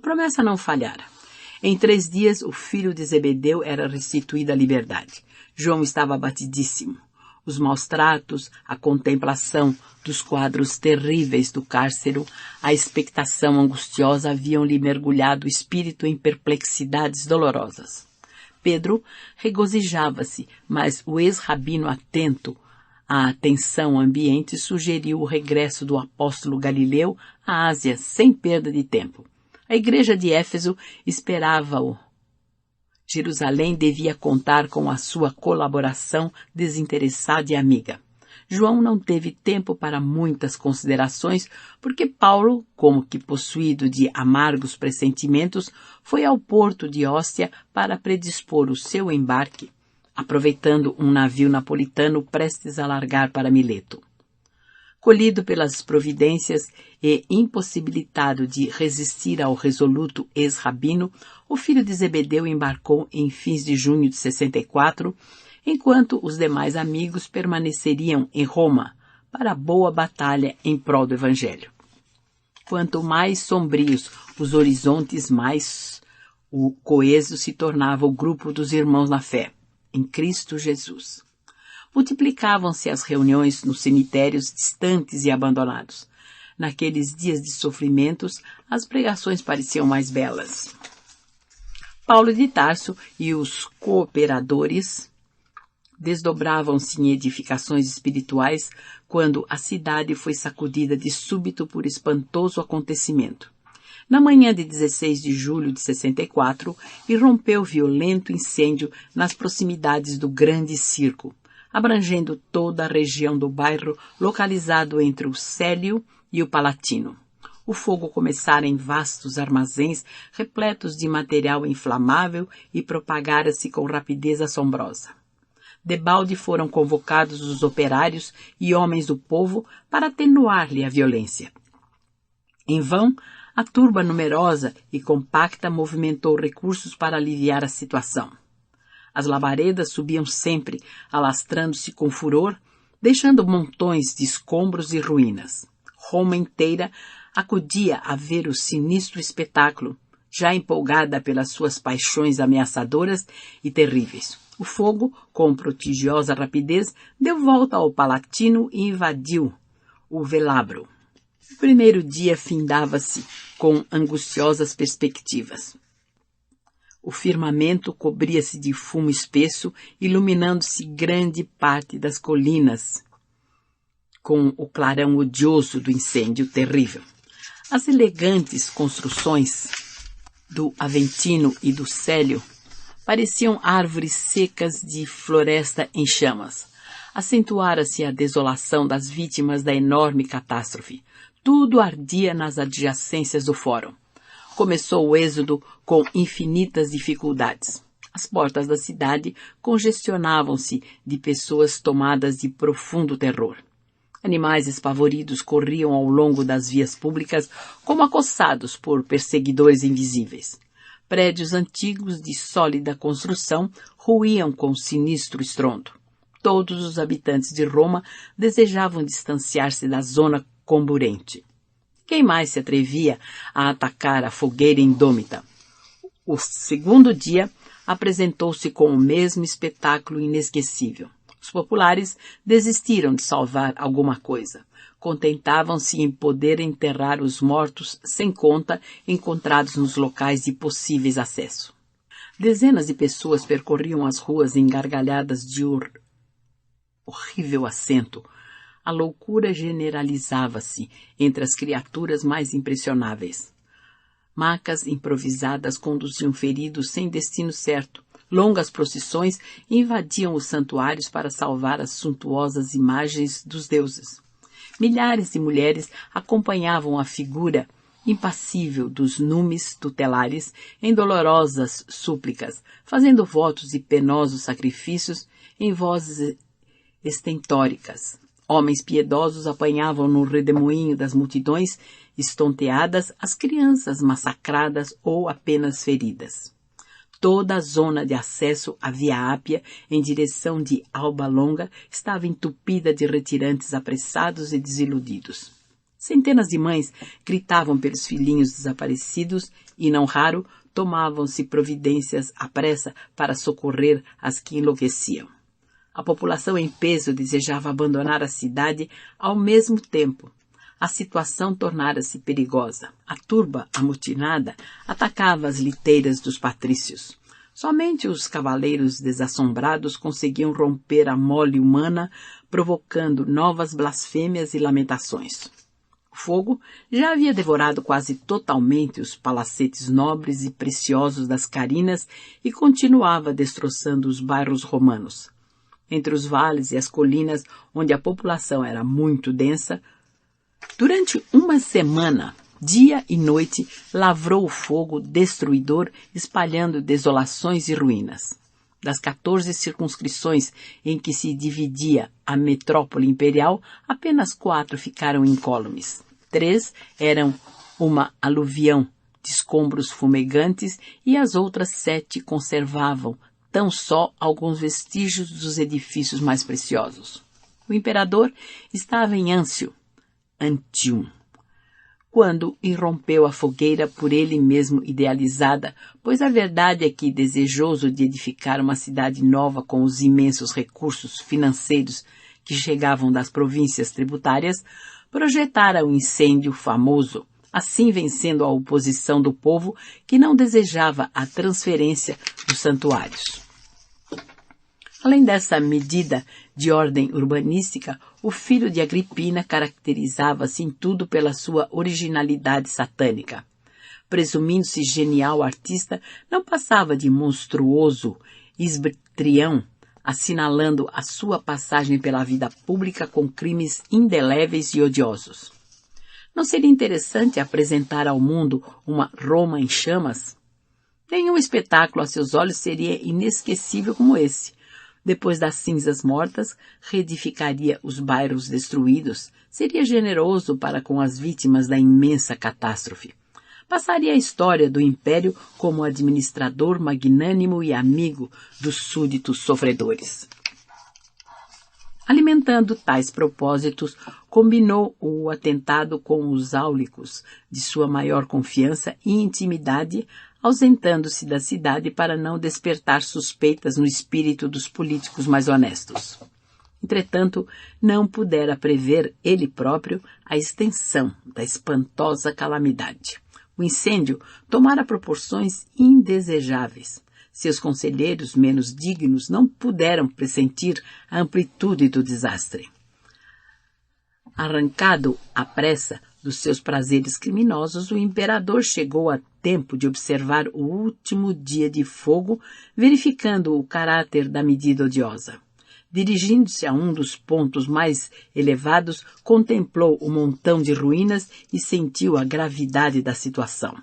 A promessa não falhara. Em 3 dias, o filho de Zebedeu era restituído à liberdade. João estava abatidíssimo. Os maus tratos, a contemplação dos quadros terríveis do cárcero, a expectação angustiosa haviam-lhe mergulhado o espírito em perplexidades dolorosas. Pedro regozijava-se, mas o ex-rabino, atento à tensão ambiente, sugeriu o regresso do apóstolo Galileu à Ásia sem perda de tempo. A igreja de Éfeso esperava-o. Jerusalém devia contar com a sua colaboração desinteressada e amiga. João não teve tempo para muitas considerações, porque Paulo, como que possuído de amargos pressentimentos, foi ao porto de Óstia para predispor o seu embarque, aproveitando um navio napolitano prestes a largar para Mileto. Colhido pelas providências e impossibilitado de resistir ao resoluto ex-rabino, o filho de Zebedeu embarcou em fins de junho de 64, enquanto os demais amigos permaneceriam em Roma para a boa batalha em prol do Evangelho. Quanto mais sombrios os horizontes, mais o coeso se tornava o grupo dos irmãos na fé, em Cristo Jesus. Multiplicavam-se as reuniões nos cemitérios distantes e abandonados. Naqueles dias de sofrimentos, as pregações pareciam mais belas. Paulo de Tarso e os cooperadores desdobravam-se em edificações espirituais quando a cidade foi sacudida de súbito por espantoso acontecimento. Na manhã de 16 de julho de 64, irrompeu violento incêndio nas proximidades do Grande Circo, abrangendo toda a região do bairro localizado entre o Célio e o Palatino. O fogo começara em vastos armazéns repletos de material inflamável e propagara-se com rapidez assombrosa. Debalde foram convocados os operários e homens do povo para atenuar-lhe a violência. Em vão, a turba numerosa e compacta movimentou recursos para aliviar a situação. As labaredas subiam sempre, alastrando-se com furor, deixando montões de escombros e ruínas. Roma inteira acudia a ver o sinistro espetáculo, já empolgada pelas suas paixões ameaçadoras e terríveis. O fogo, com prodigiosa rapidez, deu volta ao Palatino e invadiu o Velabro. O primeiro dia findava-se com angustiosas perspectivas. O firmamento cobria-se de fumo espesso, iluminando-se grande parte das colinas com o clarão odioso do incêndio terrível. As elegantes construções do Aventino e do Célio pareciam árvores secas de floresta em chamas. Acentuara-se a desolação das vítimas da enorme catástrofe. Tudo ardia nas adjacências do fórum. Começou o êxodo com infinitas dificuldades. As portas da cidade congestionavam-se de pessoas tomadas de profundo terror. Animais espavoridos corriam ao longo das vias públicas como acossados por perseguidores invisíveis. Prédios antigos de sólida construção ruíam com sinistro estrondo. Todos os habitantes de Roma desejavam distanciar-se da zona comburente. Quem mais se atrevia a atacar a fogueira indômita? O segundo dia apresentou-se com o mesmo espetáculo inesquecível. Os populares desistiram de salvar alguma coisa. Contentavam-se em poder enterrar os mortos sem conta encontrados nos locais de possíveis acesso. Dezenas de pessoas percorriam as ruas engargalhadas de horrível acento. A loucura generalizava-se entre as criaturas mais impressionáveis. Macas improvisadas conduziam feridos sem destino certo. Longas procissões invadiam os santuários para salvar as suntuosas imagens dos deuses. Milhares de mulheres acompanhavam a figura impassível dos numes tutelares em dolorosas súplicas, fazendo votos e penosos sacrifícios em vozes estentóricas. Homens piedosos apanhavam no redemoinho das multidões estonteadas as crianças massacradas ou apenas feridas. Toda a zona de acesso à Via Ápia, em direção de Alba Longa, estava entupida de retirantes apressados e desiludidos. Centenas de mães gritavam pelos filhinhos desaparecidos e, não raro, tomavam-se providências à pressa para socorrer as que enlouqueciam. A população em peso desejava abandonar a cidade ao mesmo tempo. A situação tornara-se perigosa. A turba, amotinada, atacava as liteiras dos patrícios. Somente os cavaleiros desassombrados conseguiam romper a mole humana, provocando novas blasfêmias e lamentações. O fogo já havia devorado quase totalmente os palacetes nobres e preciosos das Carinas e continuava destroçando os bairros romanos. Entre os vales e as colinas, onde a população era muito densa, durante uma semana, dia e noite, lavrou o fogo destruidor, espalhando desolações e ruínas. Das 14 circunscrições em que se dividia a metrópole imperial, apenas 4 ficaram incólumes. 3 eram uma aluvião de escombros fumegantes e as outras 7 conservavam tão só alguns vestígios dos edifícios mais preciosos. O imperador estava em Antium, quando irrompeu a fogueira por ele mesmo idealizada, pois a verdade é que, desejoso de edificar uma cidade nova com os imensos recursos financeiros que chegavam das províncias tributárias, projetara um incêndio famoso, assim vencendo a oposição do povo que não desejava a transferência dos santuários. Além dessa medida de ordem urbanística, o filho de Agripina caracterizava-se em tudo pela sua originalidade satânica. Presumindo-se genial artista, não passava de monstruoso esbtrião, assinalando a sua passagem pela vida pública com crimes indeléveis e odiosos. Não seria interessante apresentar ao mundo uma Roma em chamas? Nenhum espetáculo a seus olhos seria inesquecível como esse. Depois das cinzas mortas, reedificaria os bairros destruídos, seria generoso para com as vítimas da imensa catástrofe. Passaria a história do império como administrador magnânimo e amigo dos súditos sofredores. Alimentando tais propósitos, combinou o atentado com os áulicos de sua maior confiança e intimidade, ausentando-se da cidade para não despertar suspeitas no espírito dos políticos mais honestos. Entretanto, não pudera prever ele próprio a extensão da espantosa calamidade. O incêndio tomara proporções indesejáveis. Seus conselheiros menos dignos não puderam pressentir a amplitude do desastre. Arrancado à pressa dos seus prazeres criminosos, o imperador chegou a tempo de observar o último dia de fogo, verificando o caráter da medida odiosa. Dirigindo-se a um dos pontos mais elevados, contemplou o montão de ruínas e sentiu a gravidade da situação.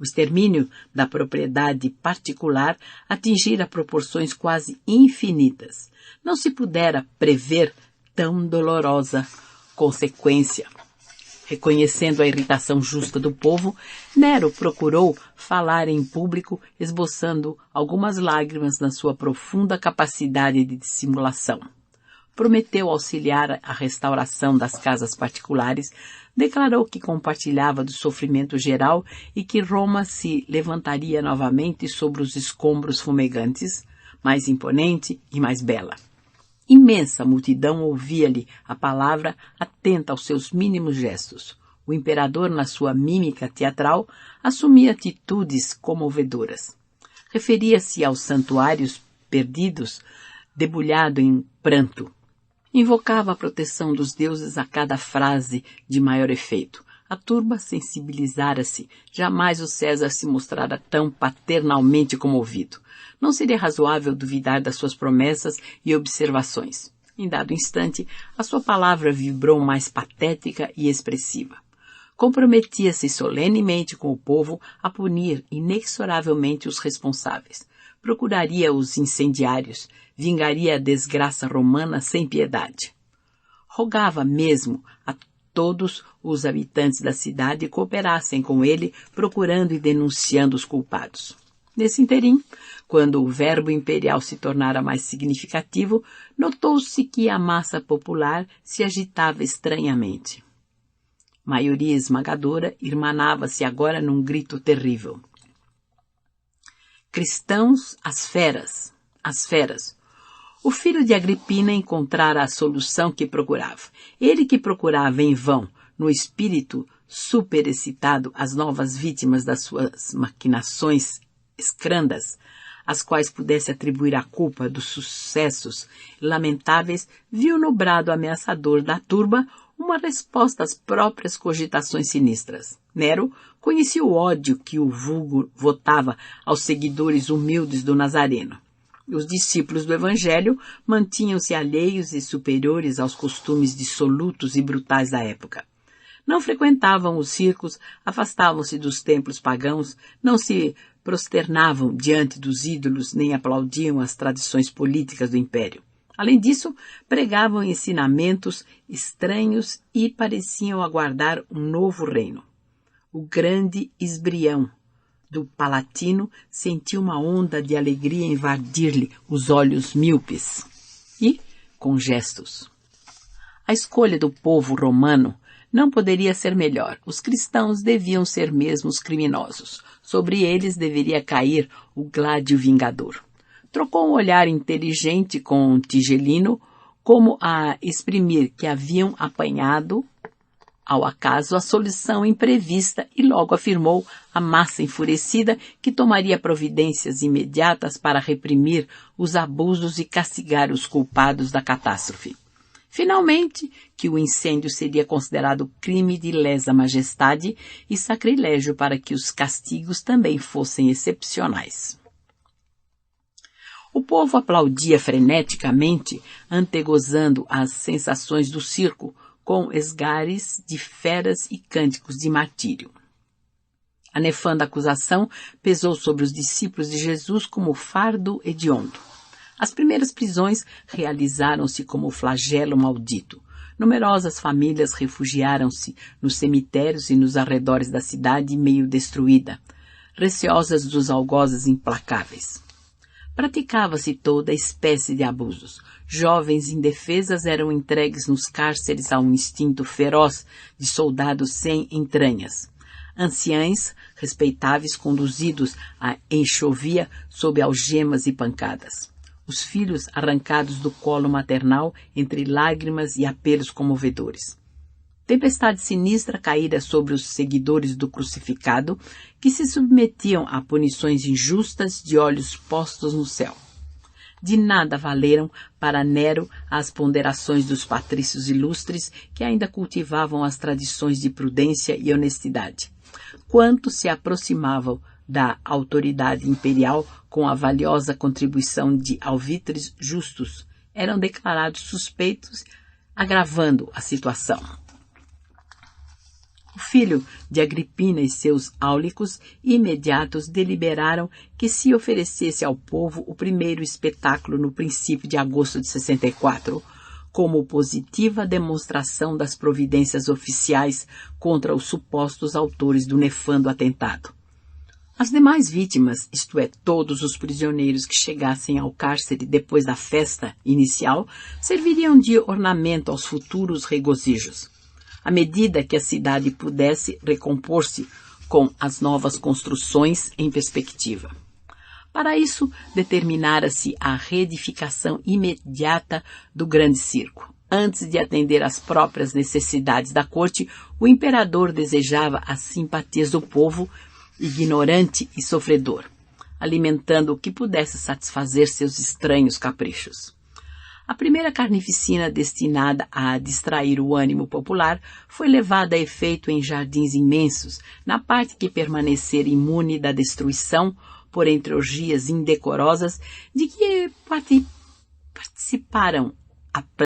O extermínio da propriedade particular atingira proporções quase infinitas. Não se pudera prever tão dolorosa consequência. Reconhecendo a irritação justa do povo, Nero procurou falar em público, esboçando algumas lágrimas na sua profunda capacidade de dissimulação. Prometeu auxiliar a restauração das casas particulares, declarou que compartilhava do sofrimento geral e que Roma se levantaria novamente sobre os escombros fumegantes, mais imponente e mais bela. Imensa multidão ouvia-lhe a palavra, atenta aos seus mínimos gestos. O imperador, na sua mímica teatral, assumia atitudes comovedoras. Referia-se aos santuários perdidos, debulhado em pranto. Invocava a proteção dos deuses a cada frase de maior efeito. A turba sensibilizara-se. Jamais o César se mostrara tão paternalmente comovido. Não seria razoável duvidar das suas promessas e observações. Em dado instante, a sua palavra vibrou mais patética e expressiva. Comprometia-se solenemente com o povo a punir inexoravelmente os responsáveis. Procuraria os incendiários, vingaria a desgraça romana sem piedade. Rogava mesmo a todos os habitantes da cidade cooperassem com ele, procurando e denunciando os culpados. Nesse interim, quando o verbo imperial se tornara mais significativo, notou-se que a massa popular se agitava estranhamente. Maioria esmagadora irmanava-se agora num grito terrível. Cristãos, as feras, as feras. O filho de Agripina encontrara a solução que procurava. Ele que procurava em vão, no espírito superexcitado, as novas vítimas das suas maquinações escrandas, às quais pudesse atribuir a culpa dos sucessos lamentáveis, viu no brado ameaçador da turba uma resposta às próprias cogitações sinistras. Nero conhecia o ódio que o vulgo votava aos seguidores humildes do Nazareno. Os discípulos do Evangelho mantinham-se alheios e superiores aos costumes dissolutos e brutais da época. Não frequentavam os circos, afastavam-se dos templos pagãos, não se prosternavam diante dos ídolos nem aplaudiam as tradições políticas do império. Além disso, pregavam ensinamentos estranhos e pareciam aguardar um novo reino. O grande esbrião do Palatino sentiu uma onda de alegria invadir-lhe os olhos míopes e, com gestos. A escolha do povo romano não poderia ser melhor. Os cristãos deviam ser mesmo os criminosos. Sobre eles deveria cair o gládio vingador. Trocou um olhar inteligente com Tigelino, como a exprimir que haviam apanhado ao acaso a solução imprevista e logo afirmou à massa enfurecida que tomaria providências imediatas para reprimir os abusos e castigar os culpados da catástrofe. Finalmente, que o incêndio seria considerado crime de lesa majestade e sacrilégio para que os castigos também fossem excepcionais. O povo aplaudia freneticamente, antegozando as sensações do circo, com esgares de feras e cânticos de martírio. A nefanda acusação pesou sobre os discípulos de Jesus como fardo hediondo. As primeiras prisões realizaram-se como flagelo maldito. Numerosas famílias refugiaram-se nos cemitérios e nos arredores da cidade meio destruída, receosas dos algozes implacáveis. Praticava-se toda espécie de abusos. Jovens indefesas eram entregues nos cárceres a um instinto feroz de soldados sem entranhas. Anciães respeitáveis conduzidos à enxovia sob algemas e pancadas. Os filhos arrancados do colo maternal entre lágrimas e apelos comovedores. Tempestade sinistra caíra sobre os seguidores do crucificado, que se submetiam a punições injustas de olhos postos no céu. De nada valeram para Nero as ponderações dos patrícios ilustres que ainda cultivavam as tradições de prudência e honestidade. Quanto se aproximavam da autoridade imperial com a valiosa contribuição de alvitres justos, eram declarados suspeitos, agravando a situação. O filho de Agripina e seus áulicos imediatos deliberaram que se oferecesse ao povo o primeiro espetáculo no princípio de agosto de 64, como positiva demonstração das providências oficiais contra os supostos autores do nefando atentado. As demais vítimas, isto é, todos os prisioneiros que chegassem ao cárcere depois da festa inicial, serviriam de ornamento aos futuros regozijos. À medida que a cidade pudesse recompor-se com as novas construções em perspectiva. Para isso, determinara-se a reedificação imediata do grande circo. Antes de atender às próprias necessidades da corte, o imperador desejava as simpatias do povo ignorante e sofredor, alimentando o que pudesse satisfazer seus estranhos caprichos. A primeira carnificina destinada a distrair o ânimo popular foi levada a efeito em jardins imensos, na parte que permanecera imune da destruição, por entre orgias indecorosas de que participaram a